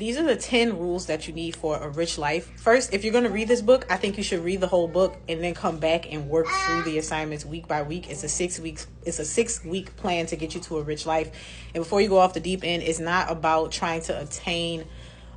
these are the 10 rules that you need for a rich life. First, if you're going to read this book, I think you should read the whole book and then come back and work through the assignments week by week. It's a 6-week plan to get you to a rich life. And before you go off the deep end, it's not about trying to attain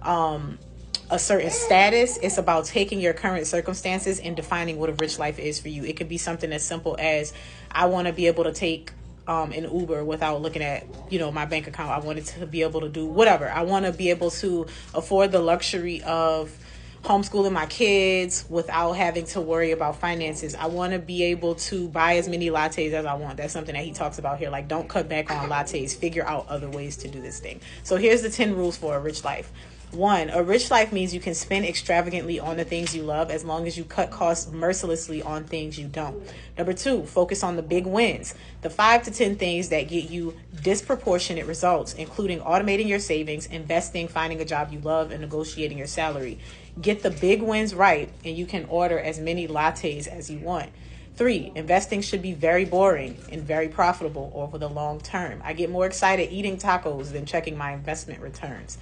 a certain status. It's about taking your current circumstances and defining what a rich life is for you. It could be something as simple as, I want to be able to take an Uber without looking at, my bank account. I wanted to be able to do whatever. I want to be able to afford the luxury of homeschooling my kids without having to worry about finances. I want to be able to buy as many lattes as I want. That's something that he talks about here. Like, don't cut back on lattes. Figure out other ways to do this thing. So here's the 10 rules for a rich life. 1, a rich life means you can spend extravagantly on the things you love as long as you cut costs mercilessly on things you don't. Number 2, focus on the big wins, the 5 to 10 things that get you disproportionate results, including automating your savings, investing, finding a job you love, and negotiating your salary. Get the big wins right, and you can order as many lattes as you want. 3, investing should be very boring and very profitable over the long term. I get more excited eating tacos than checking my investment returns.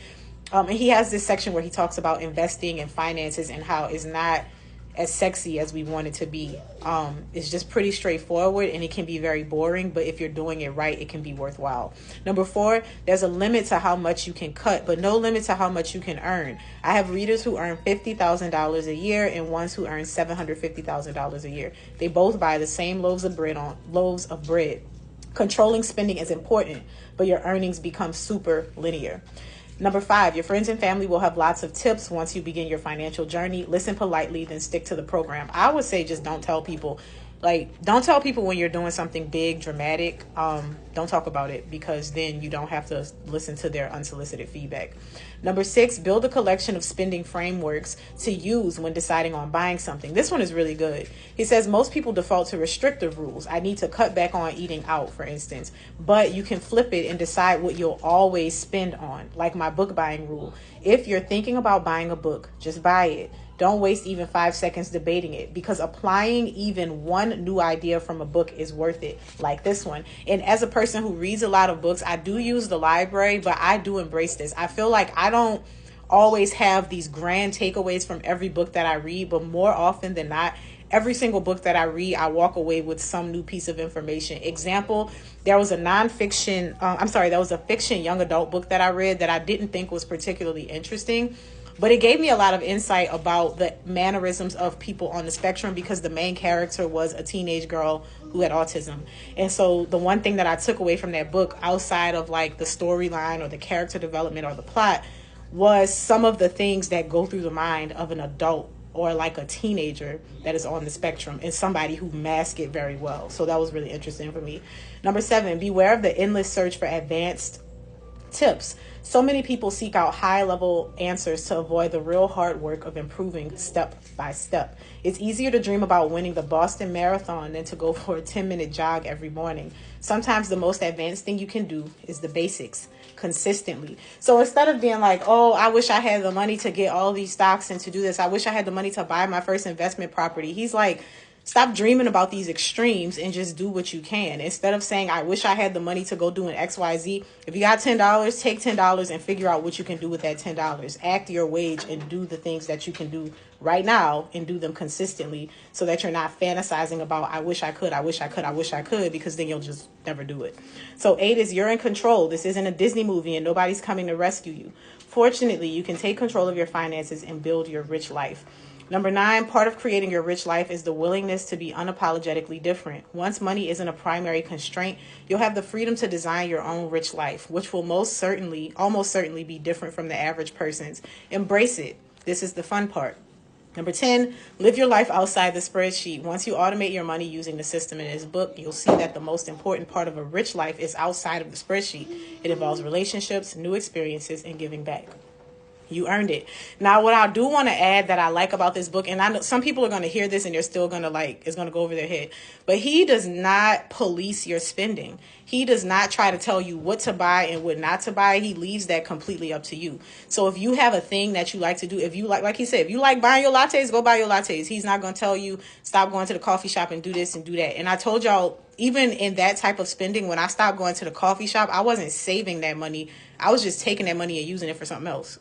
And he has this section where he talks about investing and finances and how it's not as sexy as we want it to be. It's just pretty straightforward, and it can be very boring, but if you're doing it right, it can be worthwhile. Number 4, there's a limit to how much you can cut, but no limit to how much you can earn. I have readers who earn $50,000 a year and ones who earn $750,000 a year. They both buy the same loaves of bread. Controlling spending is important, but your earnings become super linear. Number 5, your friends and family will have lots of tips once you begin your financial journey. Listen politely, then stick to the program. I would say just don't tell people. Don't tell people when you're doing something big, dramatic. Don't talk about it, because then you don't have to listen to their unsolicited feedback. Number 6, build a collection of spending frameworks to use when deciding on buying something. This one is really good. He says most people default to restrictive rules. I need to cut back on eating out, for instance. But you can flip it and decide what you'll always spend on, like my book buying rule. If you're thinking about buying a book, just buy it. Don't waste even 5 seconds debating it, because applying even one new idea from a book is worth it, like this one. And as a person who reads a lot of books, I do use the library, but I do embrace this. I feel like I don't always have these grand takeaways from every book that I read, but more often than not, every single book that I read, I walk away with some new piece of information. Example, there was a fiction young adult book that I read that I didn't think was particularly interesting. But it gave me a lot of insight about the mannerisms of people on the spectrum, because the main character was a teenage girl who had autism. And so the one thing that I took away from that book, outside of like the storyline or the character development or the plot, was some of the things that go through the mind of an adult or like a teenager that is on the spectrum, and somebody who masked it very well. So that was really interesting for me. Number 7, beware of the endless search for advanced tips. So many people seek out high-level answers to avoid the real hard work of improving step by step. It's easier to dream about winning the Boston Marathon than to go for a 10-minute jog every morning. Sometimes the most advanced thing you can do is the basics consistently. So instead of being like, oh, I wish I had the money to get all these stocks and to do this, I wish I had the money to buy my first investment property. He's like, stop dreaming about these extremes and just do what you can. Instead of saying, I wish I had the money to go do an XYZ. If you got $10, take $10 and figure out what you can do with that $10. Act your wage and do the things that you can do right now, and do them consistently, so that you're not fantasizing about, I wish I could, because then you'll just never do it. So 8 is you're in control. This isn't a Disney movie and nobody's coming to rescue you. Fortunately, you can take control of your finances and build your rich life. Number 9, part of creating your rich life is the willingness to be unapologetically different. Once money isn't a primary constraint, you'll have the freedom to design your own rich life, which will almost certainly be different from the average person's. Embrace it. This is the fun part. Number 10, live your life outside the spreadsheet. Once you automate your money using the system in this book, you'll see that the most important part of a rich life is outside of the spreadsheet. It involves relationships, new experiences, and giving back. You earned it. Now, what I do want to add that I like about this book, and I know some people are going to hear this and they're still going to it's going to go over their head, but he does not police your spending. He does not try to tell you what to buy and what not to buy. He leaves that completely up to you. So if you have a thing that you like to do, if you like he said, if you like buying your lattes, go buy your lattes. He's not going to tell you, stop going to the coffee shop and do this and do that. And I told y'all, even in that type of spending, when I stopped going to the coffee shop, I wasn't saving that money. I was just taking that money and using it for something else.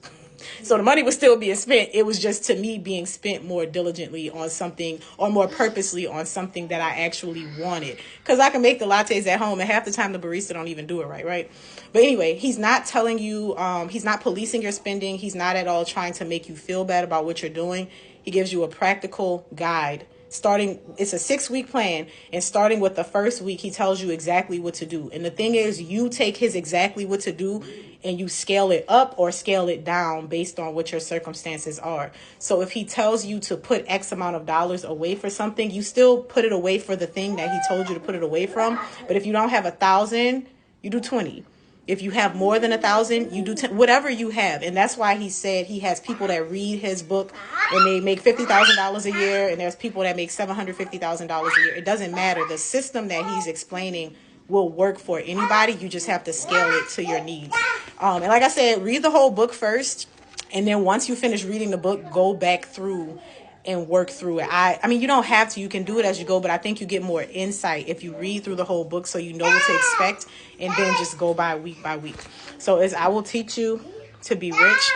So the money was still being spent. It was just, to me, being spent more diligently on something, or more purposely on something that I actually wanted. Because I can make the lattes at home, and half the time the barista don't even do it right? But anyway, he's not telling you, he's not policing your spending. He's not at all trying to make you feel bad about what you're doing. He gives you a practical guide. It's a 6-week plan, and starting with the first week, he tells you exactly what to do. And the thing is, you take his exactly what to do and you scale it up or scale it down based on what your circumstances are. So if he tells you to put X amount of dollars away for something, you still put it away for the thing that he told you to put it away from. But if you don't have 1,000, you do 20. If you have more than 1,000, you do 10, whatever you have. And that's why he said he has people that read his book and they make $50,000 a year. And there's people that make $750,000 a year. It doesn't matter. The system that he's explaining will work for anybody. You just have to scale it to your needs. And like I said, read the whole book first. And then once you finish reading the book, go back through and work through it. I mean, you don't have to. You can do it as you go, but I think you get more insight if you read through the whole book so you know what to expect, and then just go by week. So as I will teach you to be rich,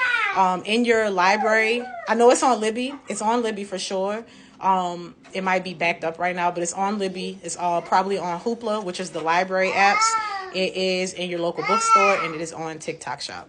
in your library, I know it's on Libby. It's on Libby for sure. It might be backed up right now, but it's on Libby. It's all probably on Hoopla, which is the library apps. It is in your local bookstore, and it is on TikTok Shop.